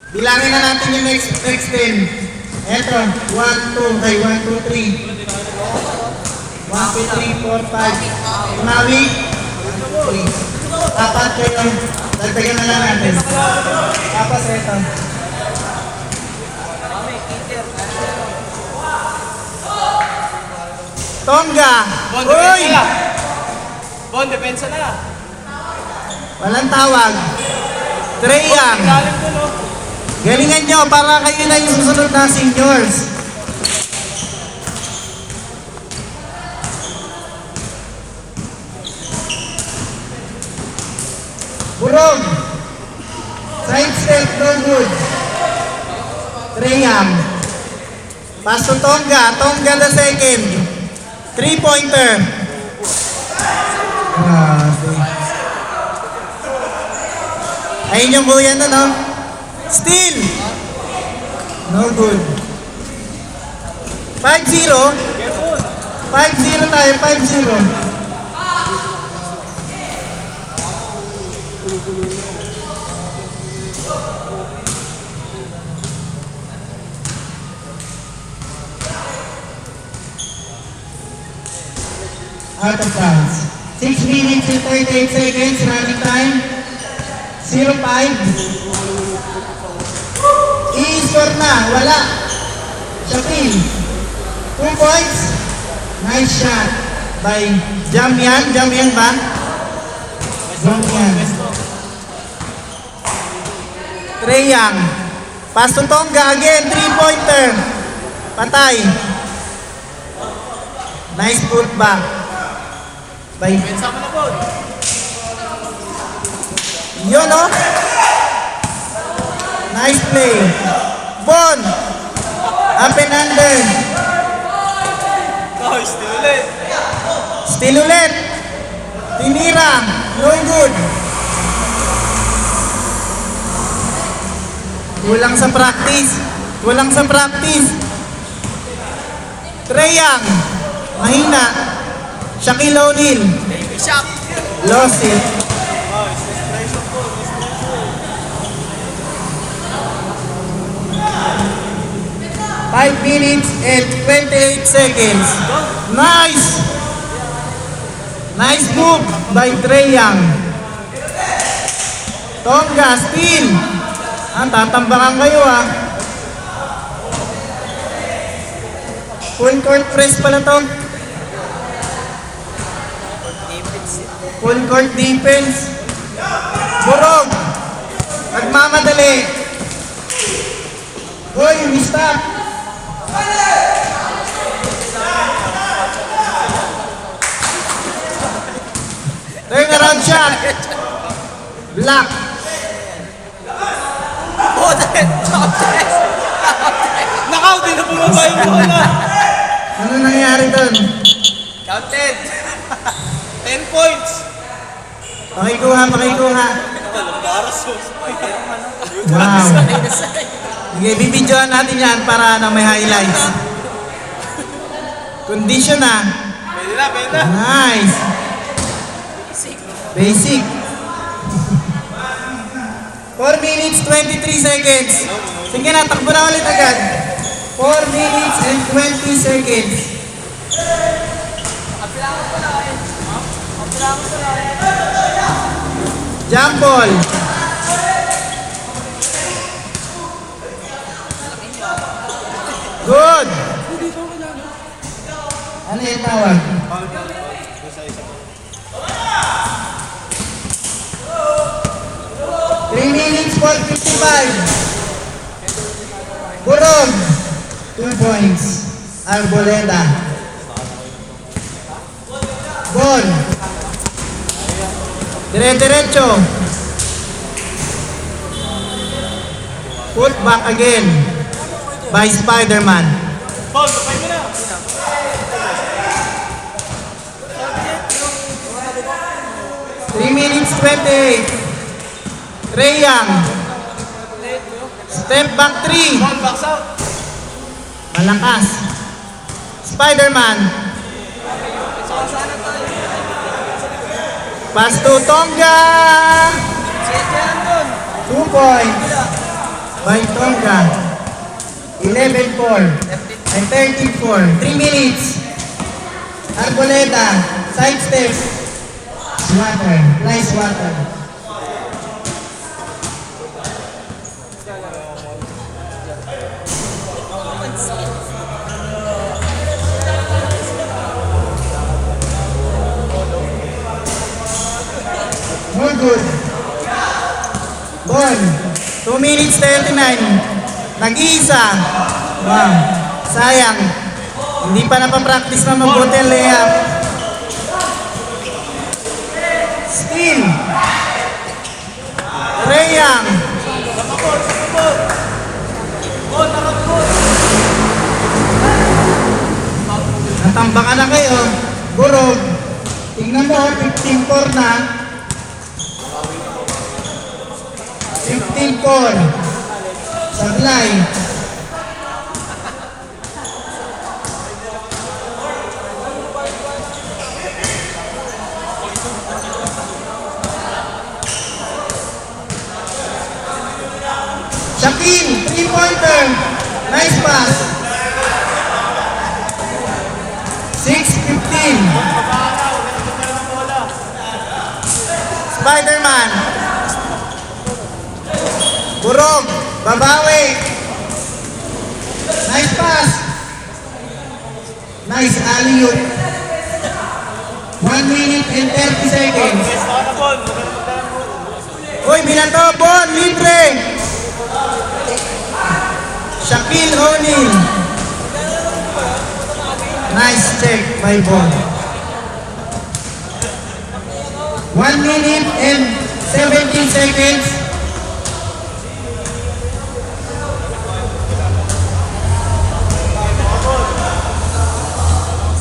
Bilangin na natin yung next 10. Eto, 1, 2, kay 1, 2, 3. 1, 2, 3, 4, 5. Mawi. 3. Apat kayo. Dagdagan na lang natin. Tapos eto. Tonga. Uy! Bon, depensa na. Walang tawag. Treyang. Galingan nyo para kayo na yung susunod na seniors. Burog. Side step, no good. Treyang. Pass to Tonga. Tonga the second. 3-pointer. Ayun yung buyan na, no? Steal! No good. 5-0. 5-0 tayo, 5-0. Out of bounds. 6 minutes and 38 seconds. Running time. 0-5. I-score na. Wala. Shakil. 2 points. Nice shot by Jamian. Jamian ba? Jamian. Treyang. Pass to Tonga again. 3-pointer. Patay. Nice putback. By yun, oh. Nice play. Bon. Up and under. Oh, still ulit. Still ulit. Tinira. No good. Kulang sa practice. Kulang sa practice. Treyang. Mahina. Shaquille O'Neal. Lost it. 5 minutes and 28 seconds. Nice! Nice move by Treyang. Tonga, steal. Tatambangan kayo, Full court press pala to. Full court defense. Burog. Nagmamadali. Hoy, stop. Turn around shot. Block. Oh, Knockout, di na bumaba yung bola. Ano nangyari doon? Counted. 10 points. Pakikuha. Wow. Sige, bibidyoan natin yan para may highlights. Condition na. Pwede na. Nice. Basic. 4 minutes, 23 seconds. Sige na, takbo na ulit agad. 4 minutes and 20 seconds. Jump ball. Good. Ano yung tawag? Three minutes, 4:55. Burog. 2 points. Arboleda. Ball. Dire-diretso. Put back again by Spider-Man. Paul, kapay mo na. 3 minutes 28. Treyang. Step back 3. Paul, box out. Malakas. Spider-Man. Pass to Tonga. 2 points. by Tonga. 11-4. And 13-4. 3 minutes. Arboleda. Side step. Swatter. Nice swatter. More good. Ball. 2 minutes 39. Nag-iisa. Wow. Sayang. Hindi pa napapractice na mabuti ang layup. Steal. Trae Young. Natambakan na kayo. Burog. Tingnan mo, 15-4 na. 15-4. Sablay. Shaquille, 3-pointer. Nice pass. 6-15. Spider-Man. Burog. Babawi. Nice pass. Nice alley-oop. 1 minute and 30 seconds. Uy, binato. Bon, libre. Shaquille O'Neal. Nice check by Bon. 1 minute and 17 seconds.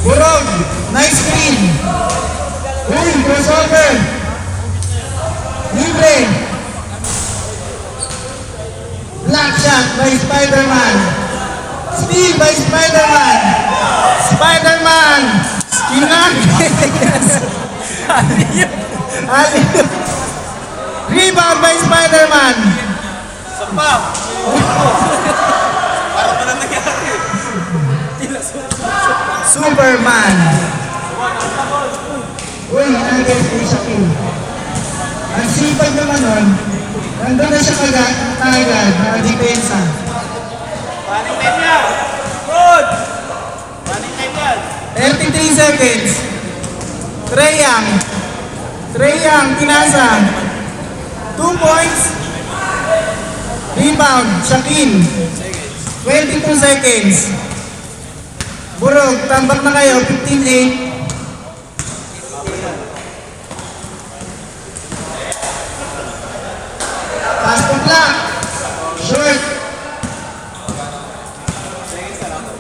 Burog. Nice screen. Uy, crossover. Libre. Black shot by Spider-Man. Steal by Spider-Man. Spider-Man. Kinagis. Rebound by Spider-Man. Sampa. Parang pa na nangyari. Superman. Uy, nagay po siya king. Ang sipag naman nun, nandun na siya kagad, na depensa. Running time yan. Good. Running time yan. 33 seconds. Trae Young. Trae Young, pinasa. 2 points. Rebound, Shaquille. 22 seconds. Burog, tambak na kayo, 15-8. Pass to block. Short.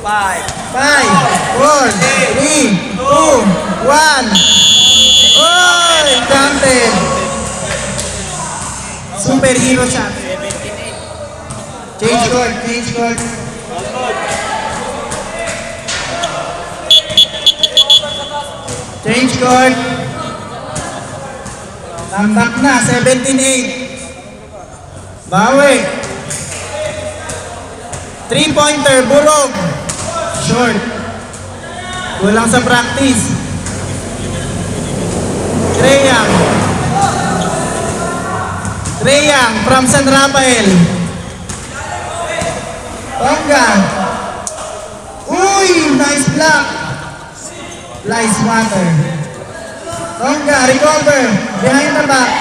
5. 5, 4, 3, 2, 1. Oy, counted. Superhero shot. Change court, change court. Change court. Tambak na, 17-8. Bawi. 3-pointer, Burog. Short. Kulang sa practice. Trae Young. Trae Young from San Rafael. Tonga. Uy, nice block. Nice water. Tonga, recover. Behind the back.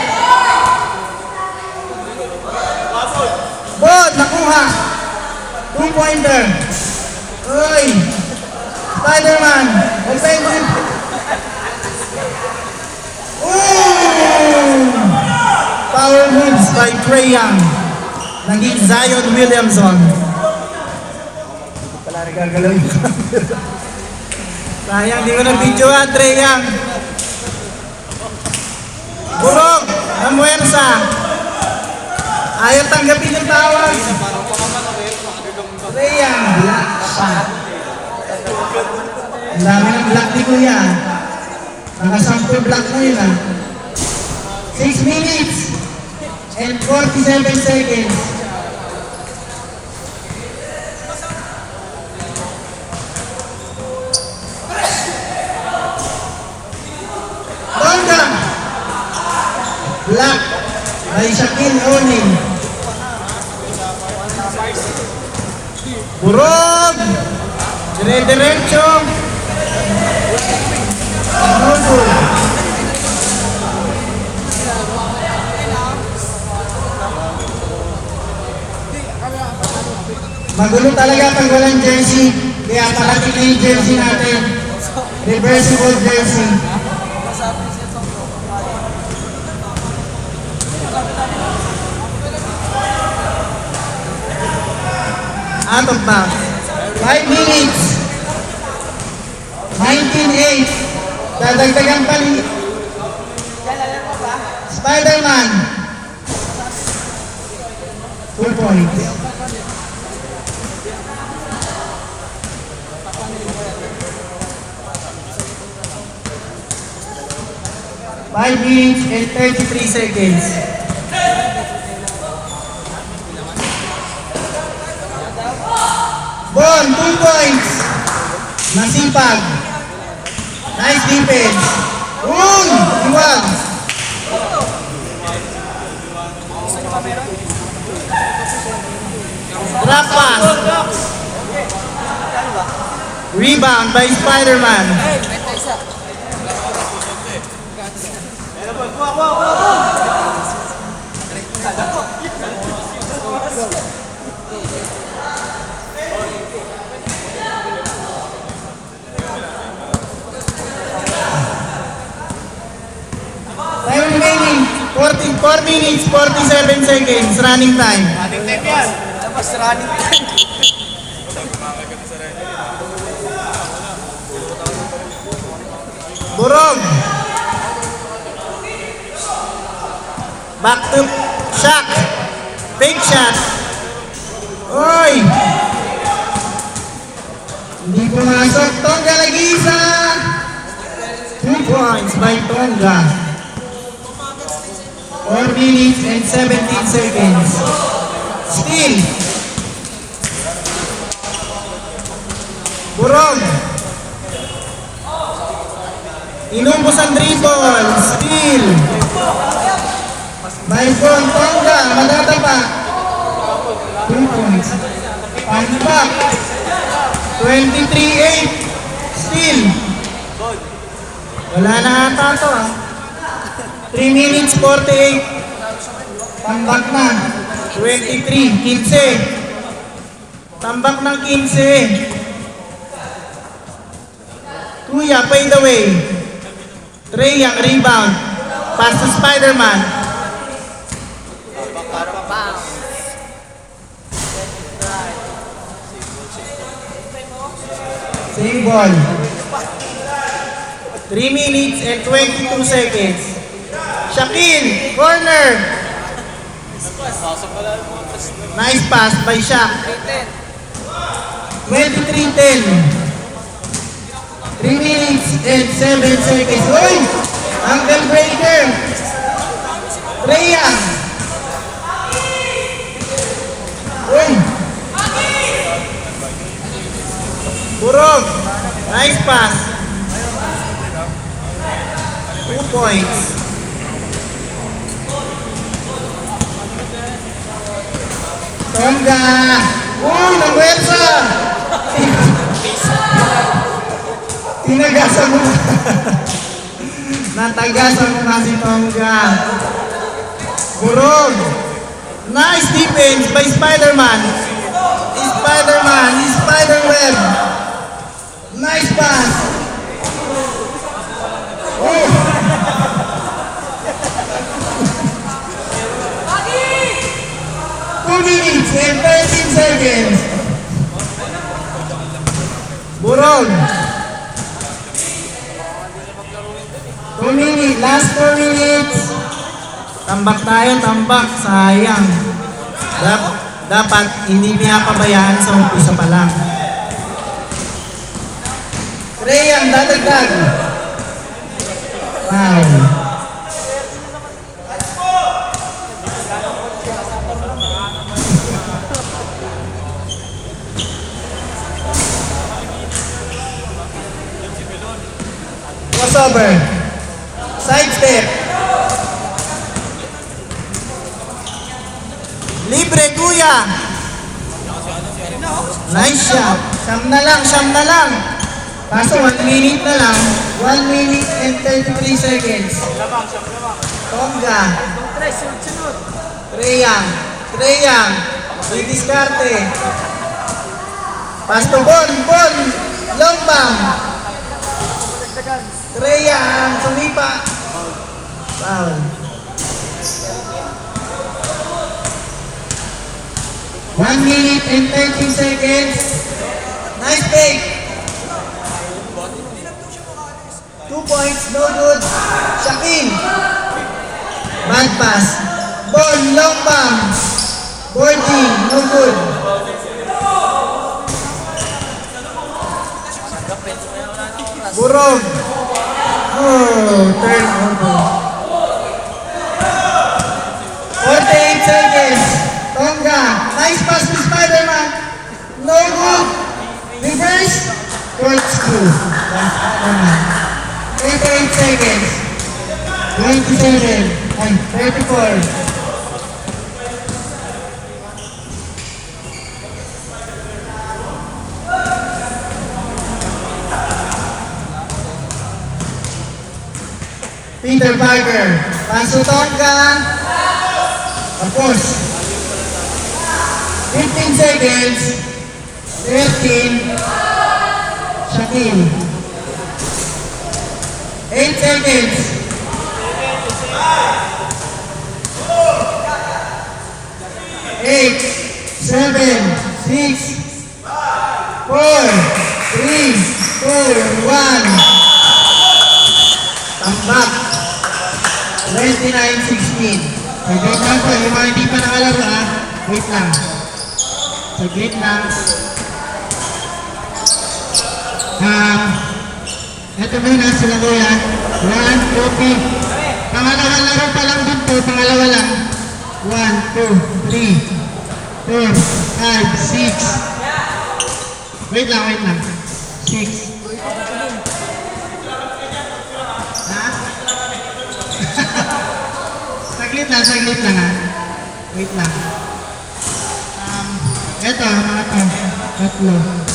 Bod, nakuha. 2-pointer. Uy. Spider-Man. Open. Ooh. Power moves by Trae Young. Naging Zion Williamson. Hindi pala nagagalaw yung camera. Sayang, di ko na video Trae Young. Burog. Namuwersa. Ayaw tanggapin yung tawag. Trae Young. Black shot. Ang dami ng black ni Kuya. Nakasample black na yun 6 minutes and 47 seconds. Onin. Burog! Dire-diretso. Nulbul. Magulo talaga pag walang jersey. Kaya palagi na yung jersey natin. Reversible jersey. Out of bounds. 5 minutes. 19-8. Dadagdagan pa ni Spider-Man. 2 points. Five minutes and 33 seconds. Bon, 2 points. Masipag. Nice defense. Uy! Iwag. Drop pass. Rebound by Spider-Man. Time remaining. 4 minutes, 47 seconds. Running time. Running time yan. Labas running time. Burog. Back to shot. Fake shot. Oy! Hindi pumasok. Tonga Lagisa. 2 points by Tonga. 4 minutes and 17 seconds. Steal. Burog. Inumbos ang dribble. Steal. By Bon Tonga. Madadapa. 2 points. Pangback. 23-8. Steal. Wala na ata ito 3 minutes 48. Tambak na. 23. 15. Tambak ng 15. Kuya, fade away. Trey Young, rebound. Pass to Spider-Man. Same ball. 3 minutes and 22 seconds. Shaquille, corner. Nice pass by Shaq. 23-10. 3 minutes and 7 seconds. Uy! Ankle breaker. Rhea. Uy! Burog. Nice pass. 2 points. Tonga. Uy! Nagwersa. Tinagasan mo. Natagasan mo nga si Tonga. Burog. Nice defense by Spider-Man. Spider-Man, Spider-Web. Nice pass. Oh. Two minutes and 13 seconds. Burog. 2 minutes, last 4 minutes. Tambak tayo, tambak. Sayang. Dapat hindi niya pabayaan sa umpisa pa lang. Trey ang dadagdag. Wow. Crossover. Side step. Tongga. Nice shot. Siyam na lang. Kaso 1 minute na lang. 1 minute and 33 seconds. Tongga. Treyang. Didiskarte. Pass to Bon. Long bomb. Treyang. Sumipa. Foul. 1 minute and 30 seconds. Nice take. 2 points, no good. Shaquille. Bad pass. Bon, long bomb. Boarding, no good. Burog. Oh, turnover. 48 seconds. Tongga. Nice pass to Spider-Man. No good. Reverse. Court screw. 38 seconds. 27. Ay, 34. Peter Parker. Paso Tongga. Tapos. 15 seconds. 13. Shaquille. 8 seconds. 8, 7, 6, 4, 3, 2, 1. Tambak. 29-16. Saglit lang po. Yung mga hindi pa nakalaro ha. Wait lang. Saglit lang. Ito muna sila kuya. 1, 2, 3. Pangalawang laro pa lang dun po. Pangalawa lang. 1, 2, 3, 4, 5, 6. Wait lang. 6. Ha? Saglit lang ha. Wait lang. Ito, mga to. 3,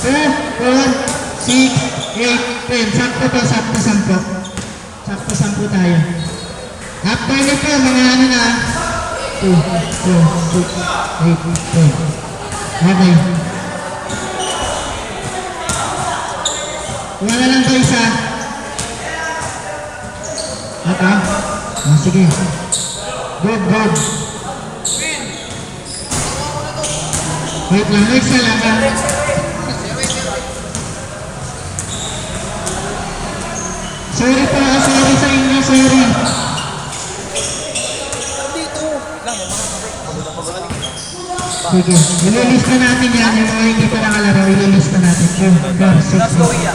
2, 4, 6, 8, 10. Sakto to, sakto 10 tayo. After nito, mga ano na. 2, 4, 6, 8, 10. Okay. Wala lang to isa. Ito. Oh, sige. Good. Wait lang, next na lang ha. Sorry sa inyo, sorry. Sige, ililista natin yan. Yung mga hindi pa nakalaro, ililista natin. 2, 4, 6, 8.